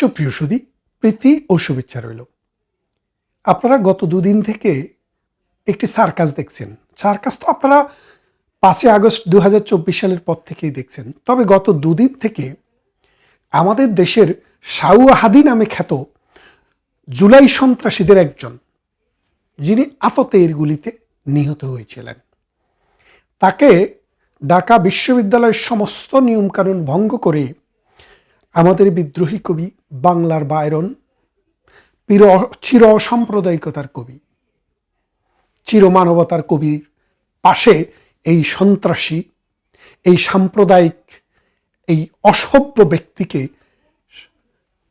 সুপ্রিয় সুধী, প্রীতি ও শুভেচ্ছা রইল। আপনারা গত দুদিন থেকে একটি সার্কাস দেখছেন। সার্কাস তো আপনারা 5 আগস্ট 2024 সালের পর থেকেই দেখছেন। তবে গত দুদিন থেকে আমাদের দেশের সাউয়া হাদি নামে খ্যাত জুলাই সন্ত্রাসীদের একজন, যিনি আততায়ীর গুলিতে নিহত হয়েছিলেন, তাকে ঢাকা বিশ্ববিদ্যালয়ের সমস্ত নিয়মকানুন ভঙ্গ করে আমাদের বিদ্রোহী কবি, বাংলার বায়রন, চির সাম্প্রদায়িকতার কবি, চিরমানবতার কবির পাশে এই সন্ত্রাসী, এই সাম্প্রদায়িক, এই অসভ্য ব্যক্তিকে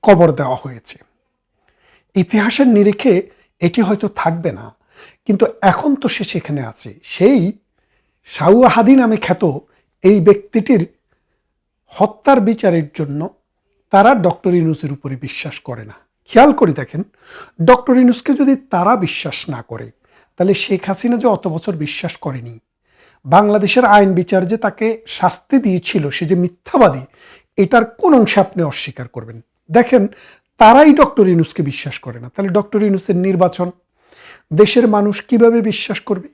কবর দেওয়া হয়েছে। ইতিহাসের নিরিখে এটি হয়তো থাকবে না, কিন্তু এখন তো সে সেখানে আছে। সেই সাউয়া হাদি নামে খ্যাত এই ব্যক্তিটির হত্যার বিচারের জন্য তারা ডক্টর ইউনূসের উপরে বিশ্বাস করে না। খেয়াল করে দেখেন, ডক্টর ইউনূসকে যদি তারা বিশ্বাস না করে, তাহলে শেখ হাসিনা যে অত বছর বিশ্বাস করেনি, বাংলাদেশের আইন বিচার যে তাকে শাস্তি দিয়েছিল, সে যে মিথ্যাবাদী, এটার কোন অংশে আপনি অস্বীকার করবেন? দেখেন, তারাই ডক্টর ইউনূসকে বিশ্বাস করে না, তাহলে ডক্টর ইউনূসের নির্বাচন দেশের মানুষ কিভাবে বিশ্বাস করবে?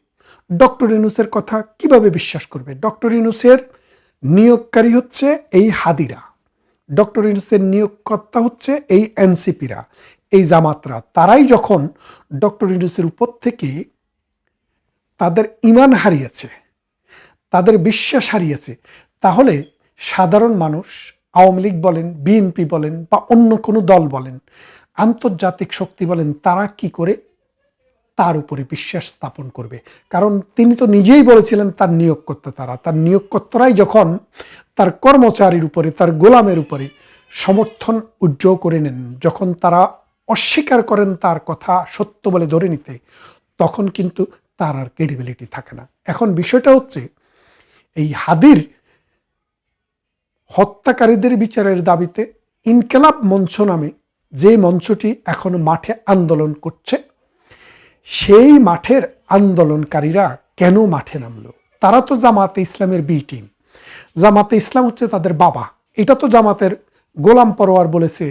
ডক্টর ইউনূসের কথা কিভাবে বিশ্বাস করবে? ডক্টর ইউনূসের নিয়োগকারী হচ্ছে এই হাদিরা, ডক্টর ইউনূসের নিয়োগকর্তা হচ্ছে এই এনসিপিরা, এই জামাতরা। তারাই যখন ডক্টর ইউনূসের উপর থেকে তাদের ঈমান হারিয়েছে, তাদের বিশ্বাস হারিয়েছে, তাহলে সাধারণ মানুষ, আওয়ামী লীগ বলেন, বিএনপি বলেন, বা অন্য কোনো দল বলেন, আন্তর্জাতিক শক্তি বলেন, তারা কি করে তার উপরে বিশ্বাস স্থাপন করবে? কারণ তিনি তো নিজেই বলেছিলেন তার নিয়োগকর্তা তারা। তার নিয়োগকর্তারাই যখন তার কর্মচারীর উপরে, তার গোলামের উপরে সমর্থন উজ্জ্বল করে নেন, যখন তারা অস্বীকার করেন তার কথা সত্য বলে ধরে নিতে, তখন কিন্তু তার আর ক্রেডিবিলিটি থাকে না। এখন বিষয়টা হচ্ছে, এই হাদির হত্যাকারীদের বিচারের দাবিতে ইনকিলাব মঞ্চ নামে যে মঞ্চটি এখন মাঠে আন্দোলন করছে, সেই মাঠের আন্দোলনকারীরা কেন মাঠে নামলো? তারা তো জামাতে ইসলামের বি টিম। জামাতে ইসলাম হচ্ছে তাদের বাবা। এটা তো জামাতের গোলাম পরোয়ার বলেছে,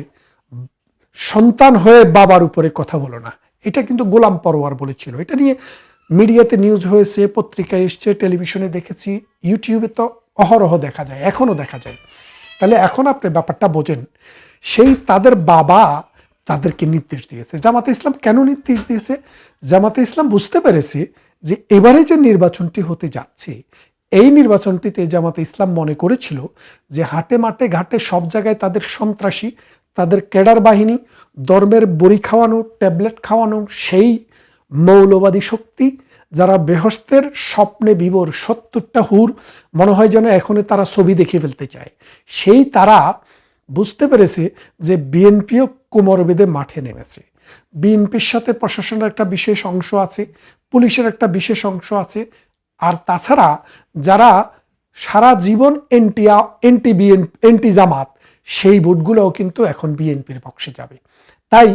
সন্তান হয়ে বাবার উপরে কথা বলো না। এটা কিন্তু গোলাম পরোয়ার বলেছিল। এটা নিয়ে মিডিয়াতে নিউজ হয়েছে, পত্রিকায় এসছে, টেলিভিশনে দেখেছি, ইউটিউবে তো অহরহ দেখা যায়, এখনও দেখা যায়। তাহলে এখন আপনি ব্যাপারটা বোঝেন, সেই তাদের বাবা তাদেরকে নির্দেশ দিয়েছে। জামাতে ইসলাম কেন নির্দেশ দিয়েছে? জামাতে ইসলাম বুঝতে পেরেছে যে এবারে যে নির্বাচনটি হতে যাচ্ছে, এই নির্বাচনটিতে জামাতে ইসলাম মনে করেছিল যে হাটে মাঠে ঘাটে সব জায়গায় তাদের সন্ত্রাসী, তাদের ক্যাডার বাহিনী, ধর্মের বড়ি খাওয়ানো, ট্যাবলেট খাওয়ানো সেই মৌলবাদী শক্তি, যারা বেহস্তের স্বপ্নে বিভোর, 70টা হুর মনে হয় যেন এখনই তারা ছবি দেখে ফেলতে চায়, সেই তারা বুঝতে পেরেছে যে বিএনপিও কোমর বেঁধে মাঠে নেমেছে। বিএনপির সাথে প্রশাসনের একটা বিশেষ অংশ আছে, পুলিশের একটা বিশেষ অংশ আছে, আর তাছাড়া যারা সারা জীবন এন্টি জামাত, সেই ভোটগুলোও কিন্তু এখন বিএনপির পক্ষে যাবে। তাই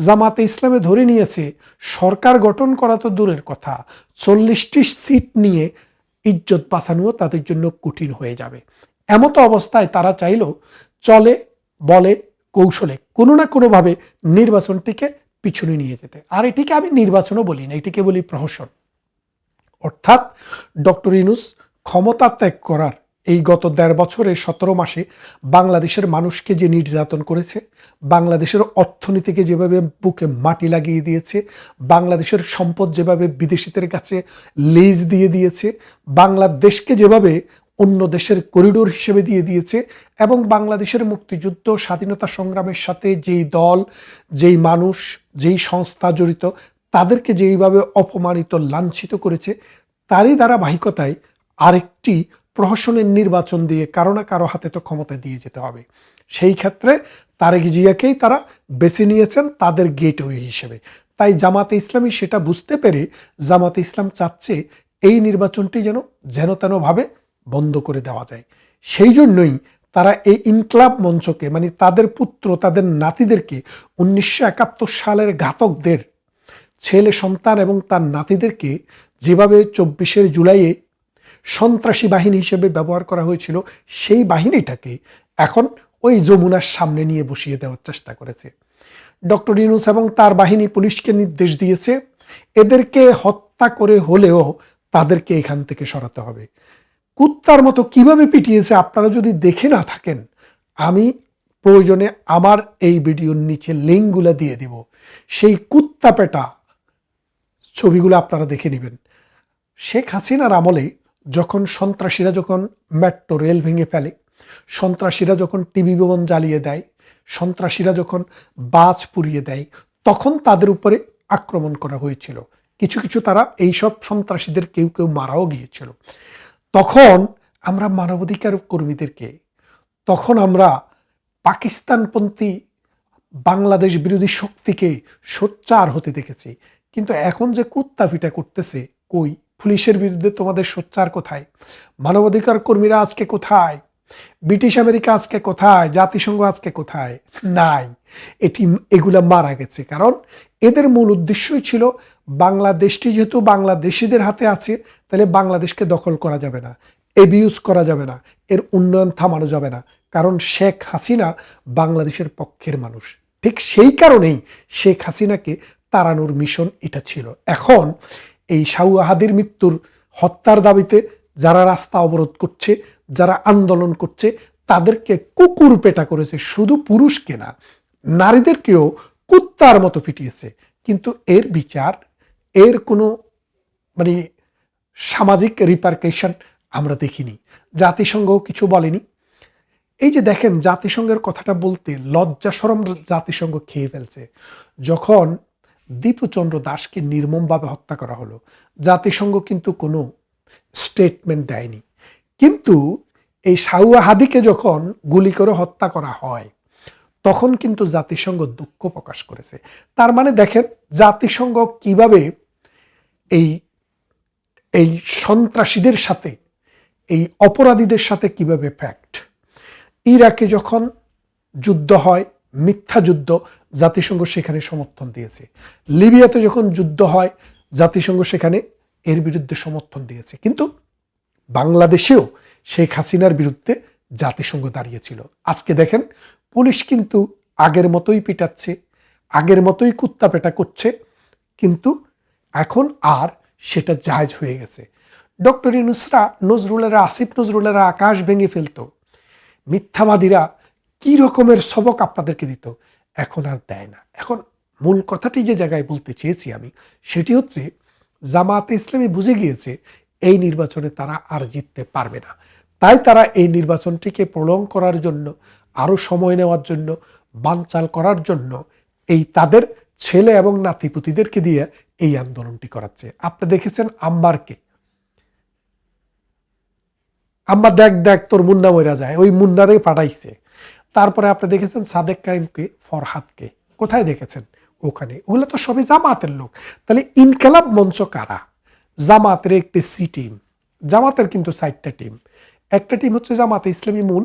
জামাতে ইসলামে ধরে নিয়েছে সরকার গঠন করা তো দূরের কথা, 40টি সিট নিয়ে ইজ্জত বাঁচানো তাদের জন্য কঠিন হয়ে যাবে। এমতো অবস্থায় তারা চাইল চলে বলে কৌশলে কোনো না কোনোভাবে নির্বাচনটিকে পিছনে নিয়ে যেতে। আর এটিকে আমি নির্বাচনও বলি না, এটিকে বলি প্রহসন। অর্থাৎ ডক্টর ইউনূস ক্ষমতা ত্যাগ করার এই গত 1.5 বছরে 17 মাসে বাংলাদেশের মানুষকে যে নির্যাতন করেছে, বাংলাদেশের অর্থনীতিকে যেভাবে বুকে মাটি লাগিয়ে দিয়েছে, বাংলাদেশের সম্পদ যেভাবে বিদেশিদের কাছে লিজ দিয়ে দিয়েছে, বাংলাদেশকে যেভাবে অন্য দেশের করিডোর হিসেবে দিয়ে দিয়েছে, এবং বাংলাদেশের মুক্তিযুদ্ধ স্বাধীনতা সংগ্রামের সাথে যেই দল, যেই মানুষ, যেই সংস্থা জড়িত, তাদেরকে যেইভাবে অপমানিত, লাঞ্ছিত করেছে, তারই ধারাবাহিকতায় আরেকটি প্রহসনের নির্বাচন দিয়ে কারো না কারো হাতে তো ক্ষমতা দিয়ে যেতে হবে। সেই ক্ষেত্রে তারেক জিয়াকেই তারা বেছে নিয়েছেন তাদের গেটওয়ে হিসেবে। তাই জামাতে ইসলামী সেটা বুঝতে পেরে জামাতে ইসলাম চাচ্ছে এই নির্বাচনটি যেন তেনভাবে বন্ধ করে দেওয়া যায়। সেই জন্যই তারা এই ইনকিলাব মঞ্চকে, মানে তাদের পুত্র, তাদের নাতিদেরকে, 1971 সালের ঘাতকদের ছেলে সন্তান এবং তার নাতিদেরকে যেভাবে 24 জুলাইয়ে সন্ত্রাসী বাহিনী হিসেবে ব্যবহার করা হয়েছিল, সেই বাহিনীটাকে এখন ওই যমুনার সামনে নিয়ে বসিয়ে দেওয়ার চেষ্টা করেছে। ডক্টর ইউনূস এবং তার বাহিনী পুলিশকে নির্দেশ দিয়েছে এদেরকে হত্যা করে হলেও তাদেরকে এখান থেকে সরাতে হবে। কুত্তার মতো কিভাবে পিটিয়েছে আপনারা যদি দেখে না থাকেন, আমি প্রয়োজনে আমার এই ভিডিওর নিচে লিঙ্কগুলো দিয়ে দিব, সেই কুত্তা পেটা ছবিগুলো আপনারা দেখে নেবেন। শেখ হাসিনার আমলে যখন সন্ত্রাসীরা যখন মেট্রো রেল ভেঙে ফেলে, সন্ত্রাসীরা যখন টিভি ভবন জ্বালিয়ে দেয়, সন্ত্রাসীরা যখন বাজ পুড়িয়ে দেয়, তখন তাদের উপরে আক্রমণ করা হয়েছিল। কিছু কিছু তারা এইসব সন্ত্রাসীদের কেউ কেউ মারাও গিয়েছিল। তখন আমরা মানবাধিকার কর্মীদেরকে, তখন আমরা পাকিস্তানপন্থী বাংলাদেশ বিরোধী শক্তিকে সোচ্চার হতে দেখেছি। কিন্তু এখন যে কুত্তা পিটা করতেছে, কই পুলিশের বিরুদ্ধে তোমাদের সোচ্চার কোথায়? মানবাধিকার কর্মীরা আজকে কোথায়? ব্রিটিশ আমেরিকা আজকে কোথায়? জাতিসংঘ আজকে কোথায়? নাই। এগুলা মারা গেছে। কারণ এদের মূল উদ্দেশ্যই ছিল বাংলাদেশটি যেহেতু বাংলাদেশিদের হাতে আছে, তাহলে বাংলাদেশকে দখল করা যাবে না, এবিউজ করা যাবে না, এর উন্নয়ন থামানো যাবে না। কারণ শেখ হাসিনা বাংলাদেশের পক্ষের মানুষ। ঠিক সেই কারণেই শেখ হাসিনাকে তাড়ানোর মিশন এটা ছিল। এখন এই শাওয়াহাদির মৃত্যুর হত্যার দাবিতে যারা রাস্তা অবরোধ করছে, যারা আন্দোলন করছে, তাদেরকে কুকুর পেটা করেছে। শুধু পুরুষকে না, নারীদেরকেও কুত্তার মতো পিটিয়েছে। কিন্তু এর বিচার, এর কোনো মানে সামাজিক রিপারকেশন আমরা দেখিনি। জাতিসংঘও কিছু বলেনি। এই যে দেখেন, জাতিসংঘের কথাটা বলতে লজ্জা শরম জাতিসংঘ খেয়ে ফেলছে। যখন দীপুচন্দ্র দাসকে নির্মমভাবে হত্যা করা হলো, জাতিসংঘ কিন্তু কোনো স্টেটমেন্ট দেয়নি। কিন্তু এই শাওয়াহাদিকে যখন গুলি করে হত্যা করা হয়, তখন কিন্তু জাতিসংঘ দুঃখ প্রকাশ করেছে। তার মানে দেখেন জাতিসংঘ কিভাবে এই এই সন্ত্রাসীদের সাথে, এই অপরাধীদের সাথে কিভাবে ফ্যাক্ট। ইরাকে যখন যুদ্ধ হয়, মিথ্যা যুদ্ধ, জাতিসংঘ সেখানে সমর্থন দিয়েছে। লিবিয়াতে যখন যুদ্ধ হয়, জাতিসংঘ সেখানে এর বিরুদ্ধে সমর্থন দিয়েছে। কিন্তু বাংলাদেশেও শেখ হাসিনার বিরুদ্ধে জাতিসংঘ দাঁড়িয়েছিল। আজকে দেখেন পুলিশ কিন্তু আগের মতোই পিটাচ্ছে, আগের মতোই কুত্তা পেটা করছে, কিন্তু এখন আর সেটা জায়েজ হয়ে গেছে। ডক্টর ইউনূসরা, নজরুলেরা, আসিফ নজরুলেরা আকাশ ভেঙে ফেলতো, মিথ্যাবাদীরা কি রকমের সবক আপনাদেরকে দিত, এখন আর দেয় না। এখন মূল কথাটি যে জায়গায় বলতে চেয়েছি আমি, সেটি হচ্ছে জামায়াতে ইসলামী বুঝে গিয়েছে এই নির্বাচনে তারা আর জিততে পারবে না। তাই তারা এই নির্বাচনটিকে প্রলং করার জন্য, আরও সময় নেওয়ার জন্য, বানচাল করার জন্য এই তাদের ছেলে এবং নাতিপুতিদেরকে দিয়ে এই আন্দোলনটি করাচ্ছে। আপনি দেখেছেন আম্মারকে, আম্মা দেখ দেখ তোর মুন্না মইরা যায়, ওই মুন্নারে পাঠাইছে। তারপরে আপনি দেখেছেন সাদেক কাইমকে, ফরহাদকে, কোথায় দেখেছেন? ওখানে। ওগুলো তো সবই জামাতের লোক। তাহলে ইনকালাব মঞ্চ কারা? জামাতের একটি সি টিম। জামাতের কিন্তু 4টা টিম। একটা টিম হচ্ছে জামাতে ইসলামী মূল,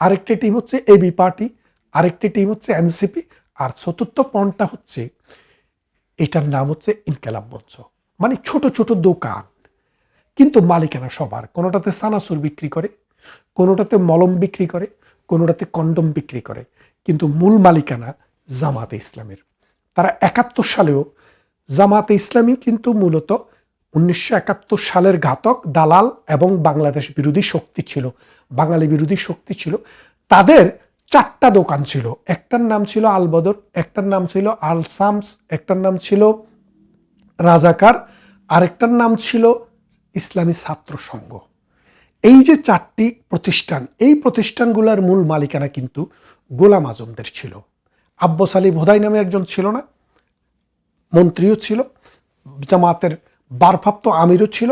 আরেকটা টিম হচ্ছে এবি পার্টি, আরেকটি টিম হচ্ছে এনসিপি, আর চতুর্থ পন্থা হচ্ছে, এটার নাম হচ্ছে ইনকালাব মঞ্চ। মানে ছোট ছোট দোকান, কিন্তু মালিকানা সবার। কোনোটাতে সানাসুর বিক্রি করে, কোনোটাতে মলম বিক্রি করে, কোনোটাতে কন্ডম বিক্রি করে, কিন্তু মূল মালিকানা জামাতে ইসলামের। তারা 71 সালেও, জামাতে ইসলামী কিন্তু মূলত 1971 সালের ঘাতক, দালাল এবং বাংলাদেশ বিরোধী শক্তি ছিল, বাঙালি বিরোধী শক্তি ছিল। তাদের 4টা দোকান ছিল। একটার নাম ছিল আল বদর, একটার নাম ছিল আল সামস, একটার নাম ছিল রাজাকার, আরেকটার নাম ছিল ইসলামী ছাত্র সংঘ। এই যে 4টি প্রতিষ্ঠান, এই প্রতিষ্ঠানগুলোর মূল মালিকানা কিন্তু গোলাম আজমদের ছিল। আব্বাস আলী ভোদাই নামে একজন ছিল না, মন্ত্রীও ছিল, জামাতের ভারপ্রাপ্ত আমিরও ছিল।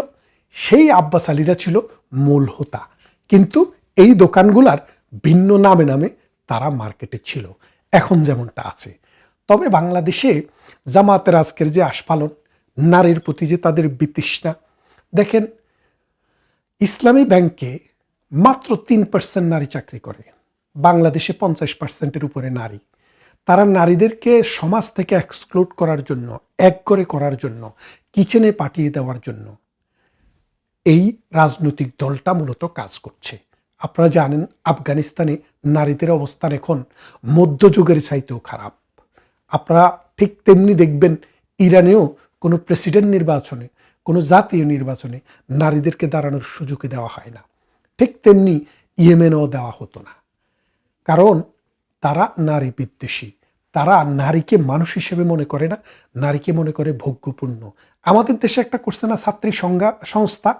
সেই আব্বাস আলীরা ছিল মূল হোতা। কিন্তু এই দোকানগুলার ভিন্ন নামে নামে তারা মার্কেটে ছিল, এখন যেমনটা আছে। তবে বাংলাদেশে জামাতের আজকের যে আস্ফালন, নারীর প্রতি যে তাদের বিতৃষ্ণা, দেখেন ইসলামী ব্যাংকে মাত্র 3% নারী চাকরি করে, বাংলাদেশে 50%-এর উপরে নারী। তারা নারীদেরকে সমাজ থেকে এক্সক্লুড করার জন্য, এক করে করার জন্য, কিচেনে পাঠিয়ে দেওয়ার জন্য এই রাজনৈতিক দলটা মূলত কাজ করছে। আপনারা জানেন আফগানিস্তানে নারীদের অবস্থান এখন মধ্যযুগের চাইতেও খারাপ। আপনারা ঠিক তেমনি দেখবেন ইরানেও কোনো প্রেসিডেন্ট নির্বাচনে, কোনো জাতীয় নির্বাচনে নারীদেরকে দাঁড়ানোর সুযোগই দেওয়া হয় না। ঠিক তেমনি ইয়েমেনেও দেওয়া হতো না, কারণ তারা নারী বিদ্বেষী। তারা নারীকে মানুষ হিসেবে মনে করে না, নারীকে মনে করে ভোগ্যপূর্ণ। আমাদের দেশে একটা করছে না ছাত্রী সংস্থা,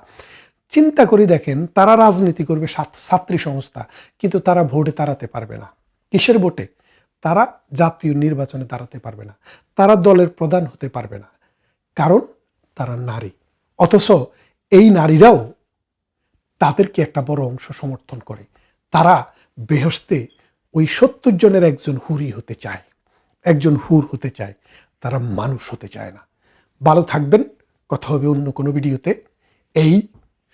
চিন্তা করে দেখেন, তারা রাজনীতি করবে ছাত্রী সংস্থা, কিন্তু তারা ভোটে দাঁড়াতে পারবে না। কিসের ভোটে? তারা জাতীয় নির্বাচনে দাঁড়াতে পারবে না, তারা দলের প্রধান হতে পারবে না, কারণ তারা নারী। অথচ এই নারীরাও তাদেরকে একটা বড় অংশ সমর্থন করে। তারা বেহেশতে ওই 70 জনের একজন হুরি হতে চায়, একজন হুর হতে চায়, তারা মানুষ হতে চায় না। ভালো থাকবেন, কথা হবে অন্য কোনো ভিডিওতে। এই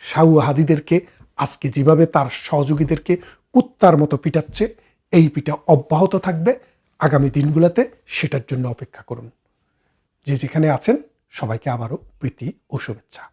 শাহু হাদিদেরকে আজকে যেভাবে তার সহযোগীদেরকে কুত্তার মতো পিটাচ্ছে, এই পিটা অব্যাহত থাকবে আগামী দিনগুলোতে, সেটার জন্য অপেক্ষা করুন। যে যেখানে আছেন সবাইকে আবারও প্রীতি ও শুভেচ্ছা।